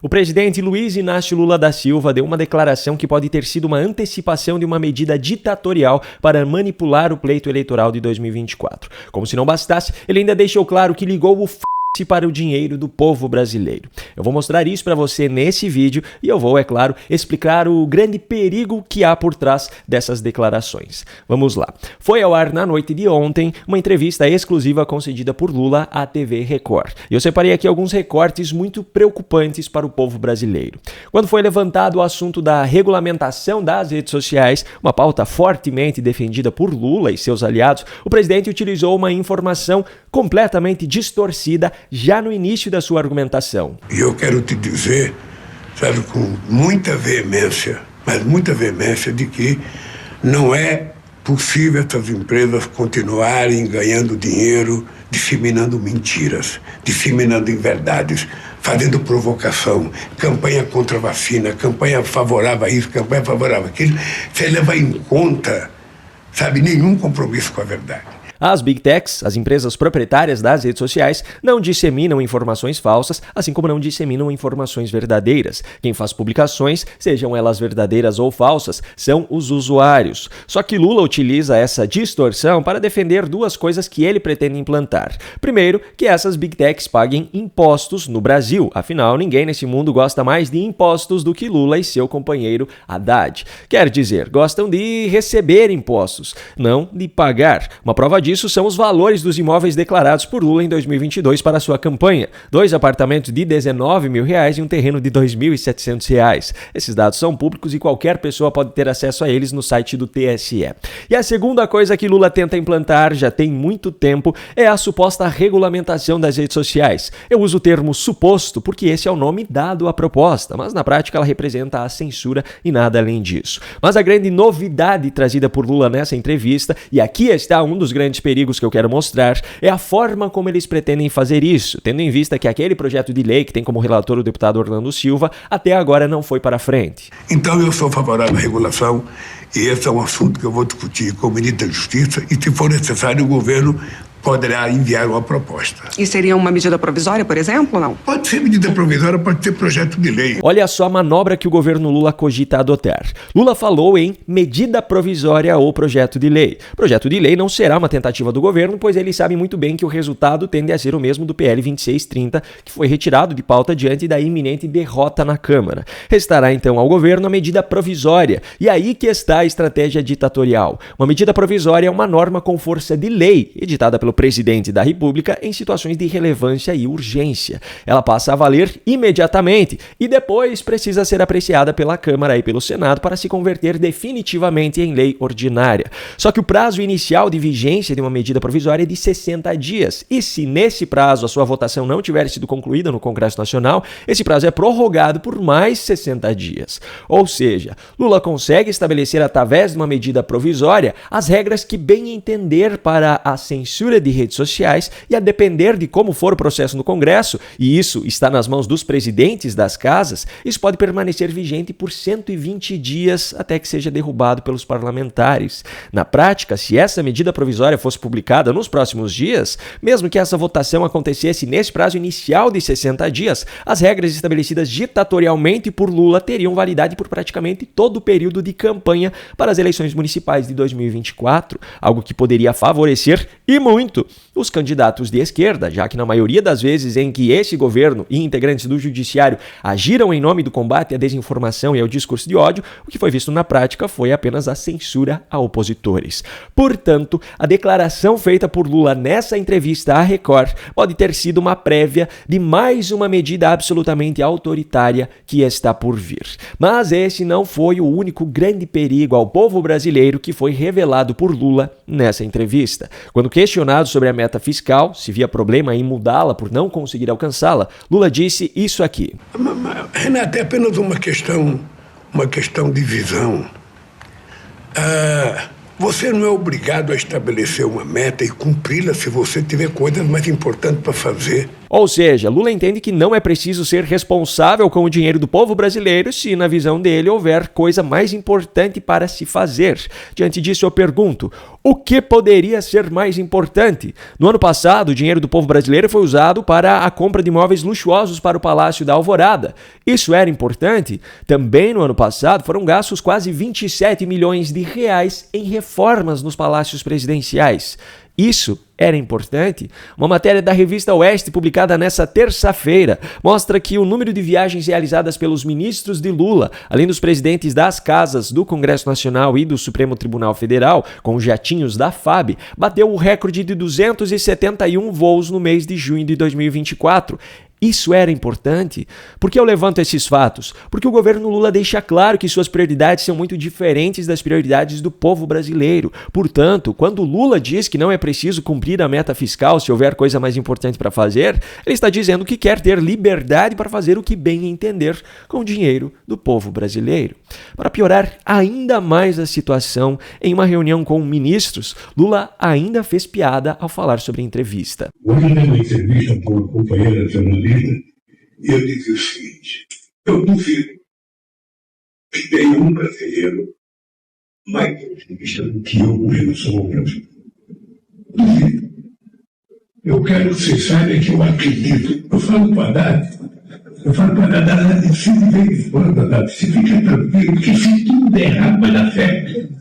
O presidente Luiz Inácio Lula da Silva deu uma declaração que pode ter sido uma antecipação de uma medida ditatorial para manipular o pleito eleitoral de 2024. Como se não bastasse, ele ainda deixou claro que ligou o para o dinheiro do povo brasileiro. Eu vou mostrar isso para você nesse vídeo e eu vou, é claro, explicar o grande perigo que há por trás dessas declarações. Vamos lá. Foi ao ar na noite de ontem uma entrevista exclusiva concedida por Lula à TV Record. E eu separei aqui alguns recortes muito preocupantes para o povo brasileiro. Quando foi levantado o assunto da regulamentação das redes sociais, uma pauta fortemente defendida por Lula e seus aliados, o presidente utilizou uma informação completamente distorcida já no início da sua argumentação. E eu quero te dizer, sabe, com muita veemência, mas muita veemência, de que não é possível essas empresas continuarem ganhando dinheiro, disseminando mentiras, disseminando inverdades, fazendo provocação, campanha contra a vacina, campanha favorável a isso, campanha favorável a aquilo, sem levar em conta, sabe, nenhum compromisso com a verdade. As Big Techs, as empresas proprietárias das redes sociais, não disseminam informações falsas, assim como não disseminam informações verdadeiras. Quem faz publicações, sejam elas verdadeiras ou falsas, são os usuários. Só que Lula utiliza essa distorção para defender duas coisas que ele pretende implantar. Primeiro, que essas Big Techs paguem impostos no Brasil. Afinal, ninguém nesse mundo gosta mais de impostos do que Lula e seu companheiro Haddad. Quer dizer, gostam de receber impostos, não de pagar. Uma prova disso são os valores dos imóveis declarados por Lula em 2022 para sua campanha. 2 apartamentos de R$19 mil e um terreno de R$2.700. Esses dados são públicos e qualquer pessoa pode ter acesso a eles no site do TSE. E a segunda coisa que Lula tenta implantar já tem muito tempo é a suposta regulamentação das redes sociais. Eu uso o termo suposto porque esse é o nome dado à proposta, mas na prática ela representa a censura e nada além disso. Mas a grande novidade trazida por Lula nessa entrevista, e aqui está um dos grandes perigos que eu quero mostrar, é a forma como eles pretendem fazer isso, tendo em vista que aquele projeto de lei que tem como relator o deputado Orlando Silva até agora não foi para frente. Então eu sou favorável à regulação e esse é um assunto que eu vou discutir com o ministro da Justiça e, se for necessário, o governo poderá enviar uma proposta. E seria uma medida provisória, por exemplo, ou não? Pode ser medida provisória, pode ser projeto de lei. Olha só a manobra que o governo Lula cogita adotar. Lula falou em medida provisória ou projeto de lei. Projeto de lei não será uma tentativa do governo, pois eles sabem muito bem que o resultado tende a ser o mesmo do PL 2630, que foi retirado de pauta diante da iminente derrota na Câmara. Restará então ao governo a medida provisória. E aí que está a estratégia ditatorial. Uma medida provisória é uma norma com força de lei, editada pelo presidente da República em situações de relevância e urgência. Ela passa a valer imediatamente e depois precisa ser apreciada pela Câmara e pelo Senado para se converter definitivamente em lei ordinária. Só que o prazo inicial de vigência de uma medida provisória é de 60 dias. E se nesse prazo a sua votação não tiver sido concluída no Congresso Nacional, esse prazo é prorrogado por mais 60 dias. Ou seja, Lula consegue estabelecer através de uma medida provisória as regras que bem entender para a censura de redes sociais e a depender de como for o processo no Congresso, e isso está nas mãos dos presidentes das casas, isso pode permanecer vigente por 120 dias até que seja derrubado pelos parlamentares. Na prática, se essa medida provisória fosse publicada nos próximos dias, mesmo que essa votação acontecesse nesse prazo inicial de 60 dias, as regras estabelecidas ditatorialmente por Lula teriam validade por praticamente todo o período de campanha para as eleições municipais de 2024, algo que poderia favorecer e muito os candidatos de esquerda, já que na maioria das vezes em que esse governo e integrantes do judiciário agiram em nome do combate à desinformação e ao discurso de ódio, o que foi visto na prática foi apenas a censura a opositores. Portanto, a declaração feita por Lula nessa entrevista à Record pode ter sido uma prévia de mais uma medida absolutamente autoritária que está por vir. Mas esse não foi o único grande perigo ao povo brasileiro que foi revelado por Lula nessa entrevista. Quando questionado sobre a meta fiscal, se via problema em mudá-la por não conseguir alcançá-la, Lula disse isso aqui. Renato, é apenas uma questão de visão. Você não é obrigado a estabelecer uma meta e cumpri-la se você tiver coisas mais importantes para fazer. Ou seja, Lula entende que não é preciso ser responsável com o dinheiro do povo brasileiro se, na visão dele, houver coisa mais importante para se fazer. Diante disso, eu pergunto, o que poderia ser mais importante? No ano passado, o dinheiro do povo brasileiro foi usado para a compra de imóveis luxuosos para o Palácio da Alvorada. Isso era importante? Também no ano passado foram gastos quase 27 milhões de reais em reformas nos palácios presidenciais. Isso era importante? Uma matéria da revista Oeste, publicada nesta terça-feira, mostra que o número de viagens realizadas pelos ministros de Lula, além dos presidentes das casas do Congresso Nacional e do Supremo Tribunal Federal, com os jatinhos da FAB, bateu o recorde de 271 voos no mês de junho de 2024. Isso era importante? Por que eu levanto esses fatos? Porque o governo Lula deixa claro que suas prioridades são muito diferentes das prioridades do povo brasileiro. Portanto, quando Lula diz que não é preciso cumprir a meta fiscal se houver coisa mais importante para fazer, ele está dizendo que quer ter liberdade para fazer o que bem entender com o dinheiro do povo brasileiro. Para piorar ainda mais a situação, em uma reunião com ministros, Lula ainda fez piada ao falar sobre a entrevista. Hoje, numa entrevista com uma companheira jornalista, eu disse o seguinte: eu duvido que tenha um brasileiro mais otimista do que eu com relação ao Brasil. Duvido. Eu quero que vocês saibam que eu acredito. Eu falo para a Haddad, se de vez em quando, Haddad, você fica tranquilo, porque se tudo der errado, vai dar certo.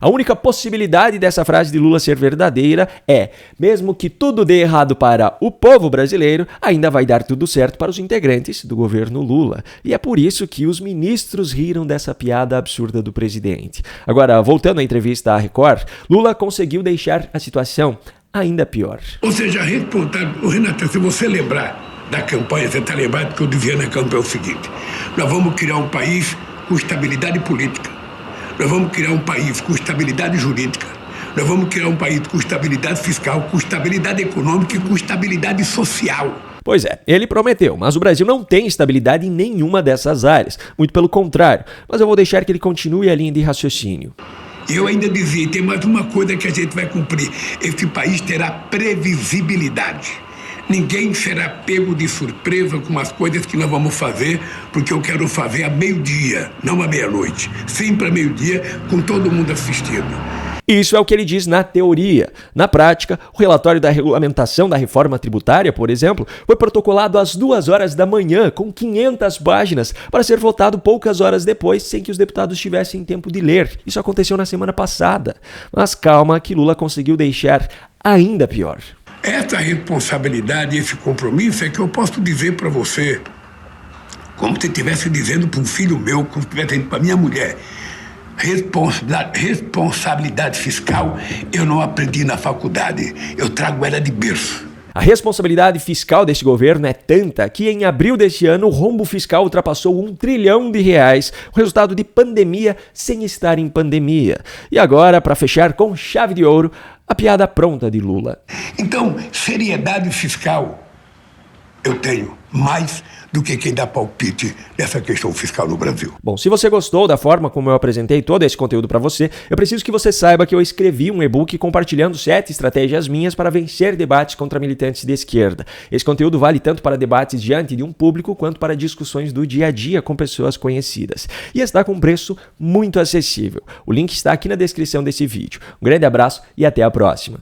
A única possibilidade dessa frase de Lula ser verdadeira é, mesmo que tudo dê errado para o povo brasileiro, ainda vai dar tudo certo para os integrantes do governo Lula. E é por isso que os ministros riram dessa piada absurda do presidente. Agora, voltando à entrevista à Record, Lula conseguiu deixar a situação ainda pior. Ou seja, Renato, se você lembrar da campanha, você está lembrado que eu dizia na campanha o seguinte: nós vamos criar um país com estabilidade política. Nós vamos criar um país com estabilidade jurídica. Nós vamos criar um país com estabilidade fiscal, com estabilidade econômica e com estabilidade social. Pois é, ele prometeu, mas o Brasil não tem estabilidade em nenhuma dessas áreas. Muito pelo contrário. Mas eu vou deixar que ele continue a linha de raciocínio. Eu ainda dizia, tem mais uma coisa que a gente vai cumprir. Esse país terá previsibilidade. Ninguém será pego de surpresa com as coisas que nós vamos fazer, porque eu quero fazer a meio-dia, não à meia-noite. Sempre a meio-dia, com todo mundo assistindo. Isso é o que ele diz na teoria. Na prática, o relatório da regulamentação da reforma tributária, por exemplo, foi protocolado às 2 horas da manhã, com 500 páginas, para ser votado poucas horas depois, sem que os deputados tivessem tempo de ler. Isso aconteceu na semana passada. Mas calma, que Lula conseguiu deixar ainda pior. Essa responsabilidade, esse compromisso é que eu posso dizer para você, como se estivesse dizendo para um filho meu, como se estivesse dizendo para minha mulher. Responsabilidade fiscal eu não aprendi na faculdade, eu trago ela de berço. A responsabilidade fiscal deste governo é tanta que em abril deste ano o rombo fiscal ultrapassou R$1 trilhão, o resultado de pandemia sem estar em pandemia. E agora, para fechar com chave de ouro, a piada pronta de Lula. Então, seriedade fiscal eu tenho mais do que quem dá palpite nessa questão fiscal no Brasil. Bom, se você gostou da forma como eu apresentei todo esse conteúdo para você, eu preciso que você saiba que eu escrevi um e-book compartilhando 7 estratégias minhas para vencer debates contra militantes de esquerda. Esse conteúdo vale tanto para debates diante de um público quanto para discussões do dia a dia com pessoas conhecidas. E está com um preço muito acessível. O link está aqui na descrição desse vídeo. Um grande abraço e até a próxima.